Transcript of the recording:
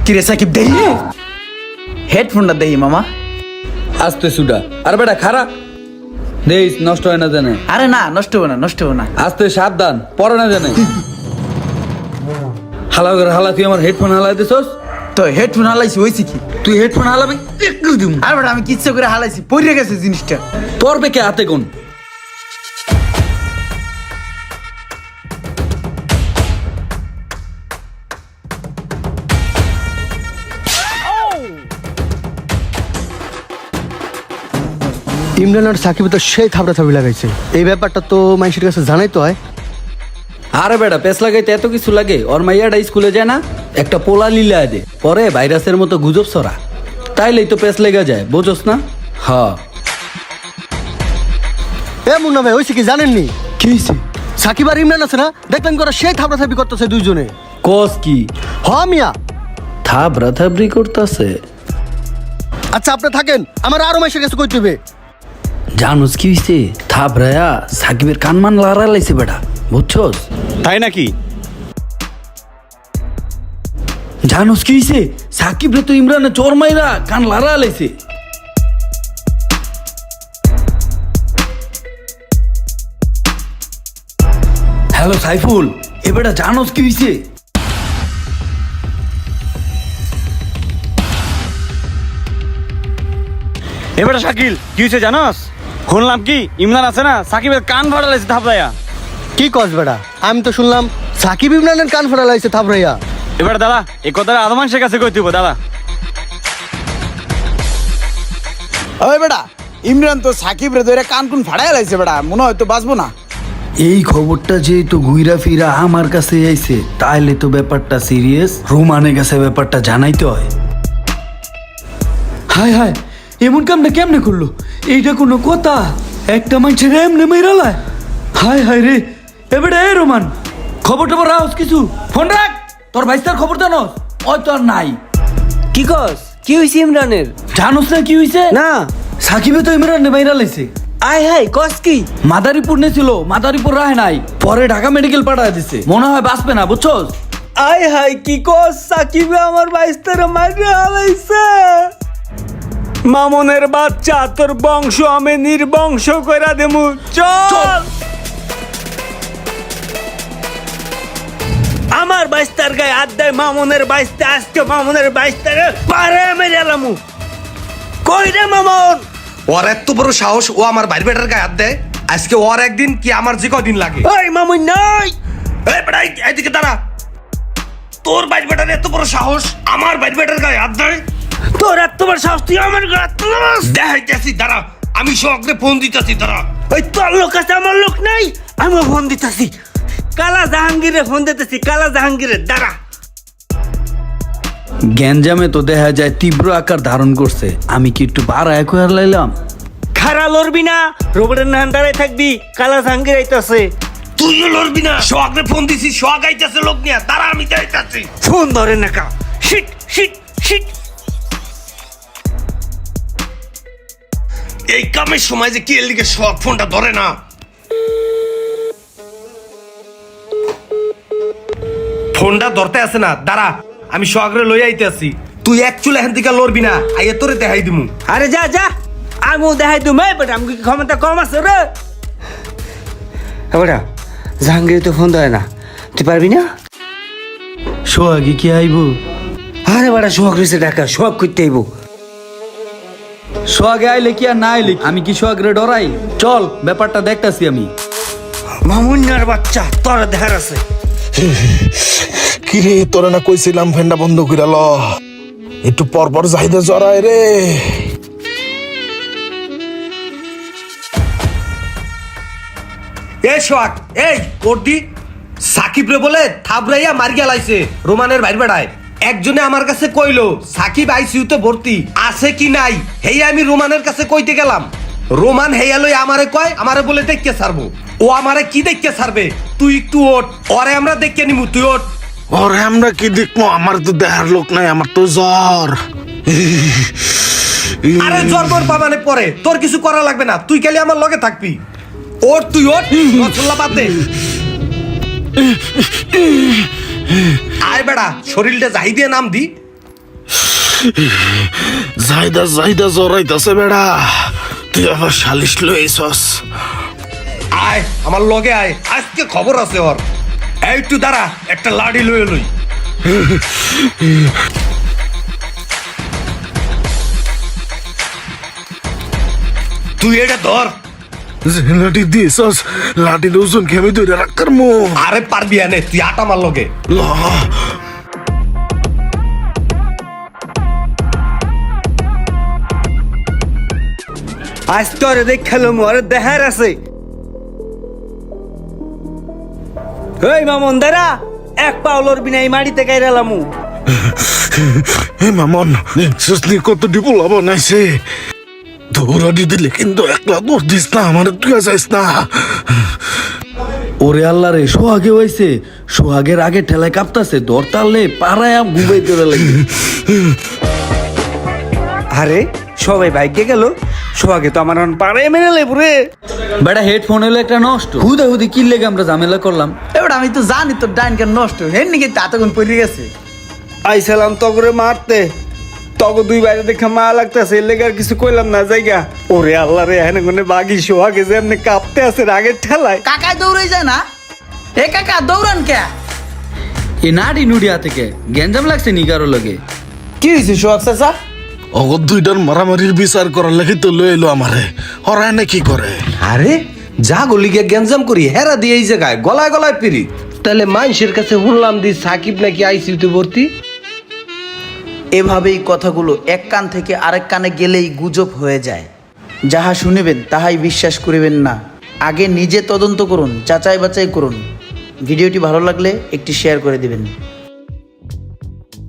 কিরে সাকিব দেই হেডফোনটা দেই মামা। আস্তে সুডা আর বেটা খারা দেইস নষ্ট হয় না জানে। আরে না নষ্ট হবে না, নষ্ট হবে না। আস্তে সাবধান পরে না জানে। হালা করে হালা তুই আমার হেডফোন হালাই দিছস। তো হেডফোন হালাইছি হয়েছে কি? তুই হেডফোন হালাবি একটু দিম। আর বেটা আমি কিচ্ছা করে হালাইছি, পড়ে গেছে জিনিসটা। তোর বেকে হাতে কোন ইমরান আর সাকিব তো সেই থাবড়া থাবড়ি লাগাইছে। এই ব্যাপারটা তো মানুষের কাছে জানাই তো হয়। আরে বেটা পেস লাগাইতে এত কিছু লাগে? ওর মাইয়াটা স্কুলে যায় না, একটা পোলা লিলা দে পরে ভাইরাসের মতো গুজব ছড়া, তাইলেই তো পেস লেগে যায়, বুঝোস না? হ্যাঁ এ মুন্না ভাই হয়েছে কি জানেননি? কি হয়েছে? সাকিব আর ইমরান আছে না, দেখবেন করে সেই থাবড়া থাবড়ি করতেছে দুইজনে। কস কি হ মিয়া। থাবরা থাবরি করতেছে? আচ্ছা আপনি থাকেন, আমার আরো মানুষের কাছে কইতে হবে। জানোস কি হয়েছে? থাবরায়া সাকিবের কানমান লাড়া লাইছে বেটা, বুঝছস? তাই নাকি? জানোস কি হয়েছে? সাকিব রে তো ইমরানে চোর মাইরা কান লাড়া লাইছে। হ্যালো সাইফুল, এ বেটা জানোস কি হয়েছে? এবারে শাকিল কি হয়েছে জানোস? শুনলাম কি ইমরান আছে না, সাকিবের কান ফাটা লাগছে থাপড়াইয়া। কি কস বেটা? আমি তো শুনলাম সাকিব ইমরানের কান ফাটা লাইছে থাবড়াইয়া। এবারে দাদা এই কথাটা আরো মানুষের কাছে কই দিব দাদা। ওই বেটা ইমরান তো সাকিব রে ধরে কান কুন ফাড়াই লাইছে বেটা, মনে হয় তো বাঁচবো না। এই খবরটা যেহেতু ঘুইরা ফিরা আমার কাছে আইছে, তাইলে তো ব্যাপারটা সিরিয়াস। রোমানের কাছে ব্যাপারটা জানাইতে হয়। হায় হায়, এমন কামটা কেমনে করলো? এইটা কোনো কথা? একটা মানুষের এমনি মেরালায়? হায় হায় রে। এবারে এ রোমান, খবর টবর রাখস কিছু? ফোন রাখ, তোর ভাইস্তার খবর জানোস? ওই তো আর নাই। কি কস? কি হইছে ইমরানের? জানোস না কি হইছে? না। সাকিবে তো ইমরান মেরালাইছে। আয় হায় কস কি? মাদারীপুর নেছিল, মাদারীপুর রাহে নাই, পরে ঢাকা মেডিকেল পাঠায় দিছে। মনে হয় বাঁচবে না, বুঝছস? আয় হায় কি কস? সাকিবে আমার বাইস্তারে মাইরে হালাইছে। মামনের বাচ্চা, তোর বংশ আমি নির্বংশ কইরা দেমু। চল। আমার বাইস্তার গায়ে হাত দেয় মামনের বাইস্তা, আজকে মামনের বাইস্তারে পারে মেরে এলামু। কই রে মামন? ওর এত বড় সাহস, ও আমার ভাই বেটার গায়ে হাত দেয়। আজকে ওর একদিন কি আমার যে কদিন লাগে। ওই মামুন নাই। এই বেটা এইদিকে দাঁড়া। তোর ভাই বেটার এত বড় সাহস আমার ভাই বেটার গায়ে হাত দেয়? তোর এত বড় সাহস, তুই আমার গায়ে হাত তুলস? দেখাইতেছি দাঁড়া, আমি সঙ্গে ফোন দিতেছি দাঁড়া। ওই তোর লোক আছে, আমার লোক নাই। আমি ফোন দিতেছি, কালা জাহাঙ্গীরে ফোন দিতেছি, কালা জাহাঙ্গীরের দ্বারা। গ্যাঞ্জামে তো দেখা যায় তীব্র আকার ধারণ করছে। আমি কি একটু বাড়ায় কয়ার লাইলাম? খারা লড়বি না, রোবটের নাম দাঁড়ায় থাকবি। কালা জাহাঙ্গীর আইতাছে। তুইও লড়বি না। সোহাগরে ফোন দিছি, সোহাগ আইতাছে লোক নিয়ে, দাঁড়া আমি যাইতাছি। ফোন ধরে না কা। Shit shit shit. এই কামের সময় যে কি এর লিগে সোহাগ ফোনটা ধরে না। ফোনটা ধরতে আছে না, দাঁড়া আমি সোহাগরে লই আইতাছি। তুই এক চুল এখান থেকে লড়বি না, আইয়া তোরে দেখাই দিমু। আরে যা যা, আমিও দেখাই দু মাই বেটা, আমি কি ক্ষমতা কম আছে রে? বেটা জাহাঙ্গীর তো ফোন ধরে না, তুই পারবি না? সোহাগী কি আইব? আরে বেটা সোহাগ রয়েছে ডাকা, সোহাগ করতে আইব। সোহাগে আইলে কি আর না আইলে কি? আমি কি সোহাগরে ডরাই? চল ব্যাপারটা দেখতাছি আমি। মামুন্নার বাচ্চা, তোর দেখার আছে। কিরে তোরা না কইছিলাম ফেন্ডা বন্ধ করে ল, একটু পর পর যাইতে জড়ায় রে। এ সোহাগ, এই কোর্দি সাকিব রে বলে থাবরাইয়া মার গেলাইছে রোমানের ভাই বেড়ায়। একজনে আমার কাছে কইলো সাকিব আইসিইউতে ভর্তি আছে কি নাই, হেই আমি রোমানের কাছে কইতে গেলাম। রোমান হেয়া লই আমারে কয়, আমারে বলে দেখকে ছাড়বো। ও আমারে কি দেখকে ছাড়বে? তুই একটু ওঠ, ওরে আমরা দেখকে নিমু, তুই ওঠ। ওরে আমরা কি দেখবো? আমার তো দেখার লোক নাই, আমার তো জ্বর। আরে জ্বর বর পাবানে পরে তোর কিছু করা লাগবে না, তুই খালি আমার লগে থাকবি। ওঠ তুই ওঠ, রসগোল্লা বাদ দে। আয় বেড়া শরীরটা যাই দিয়ে নাম দি। জায়দা জায়দা জড়াইতাছে বেড়া, তুই আবার সালিশ লইছস। আয় আমার লগে আয়, আজকে খবর আছে ওর। একটু দাঁড়া, একটা লাঠি লয়ে লই। তুই এটা ধর। যে লাঠি দিয়েছস, লাঠির ওজন খেমে ধরে রাখার মো। আরে পারবি আনে, তুই আটা আমার লগে। ল আজ তোরে দেখালো মোরে দেখার আছে। এই মামুন দাঁড়া, এক পাউলোর বিনা এই মাটিতে গাইরালামু। হে মামন, সুসনি কত ডিপো লাভ নাইছে। দৌড়ানি দিলে কিন্তু একলা দৌড় দিস না, আমার তুই যাইস না। ওরে আল্লাহ রে, সোহাগে হয়েছে, সোহাগের আগে ঠেলায় কাঁপতাছে, দর টানলে পাড়ায় ঘুমাই করে লাগে। আরে সবাই বাইকে গেল, সোহাগে তো আমার পাড়ে মেনে লেবু রে। বেটা হেডফোন হলো একটা নষ্ট, হুদা হুদি কিনলে আমরা ঝামেলা করলাম। এবার আমি তো জানি তোর ডাইন কেন নষ্ট হেন নাকি তাতক্ষণ পড়ে গেছে। আইসালাম তগরে মারতে, তগ দুই বাইরে দেখা মা লাগতেছে, এর লেগে আর কিছু কইলাম না জায়গা। ওরে আল্লাহ রে, এখানে কোনে বাগি সোহাগে যে এমনি কাঁপতে আছে রাগের ঠেলায়। কাকায় দৌড়াই যায় না? এ কাকা দৌড়ান কে? এ নাড়ি নুড়িয়া থেকে গ্যাঞ্জাম লাগছে নি কারো লগে। কি হয়েছে সোহাগ চাচা? অগর দুইটার মারামারির বিচার করার লাগি তো লই এলো আমারে। হরায় না কি করে? আরে যা গলিগে গ্যাঞ্জাম করি হেরা দিয়ে এই জায়গায় গলায় গলায় পিরি। তাহলে মানুষের কাছে শুনলাম দি সাকিব নাকি আইসিইউতে ভর্তি। এভাবেই কথাগুলো এক কান থেকে আরেক কানে গেলেই গুজব হয়ে যায়। যাহা শুনিবেন তাহাই বিশ্বাস করিবেন না, আগে নিজে তদন্ত করুন, যাচাই বাছাই করুন। ভিডিওটি ভালো লাগলে একটি শেয়ার করে দিবেন।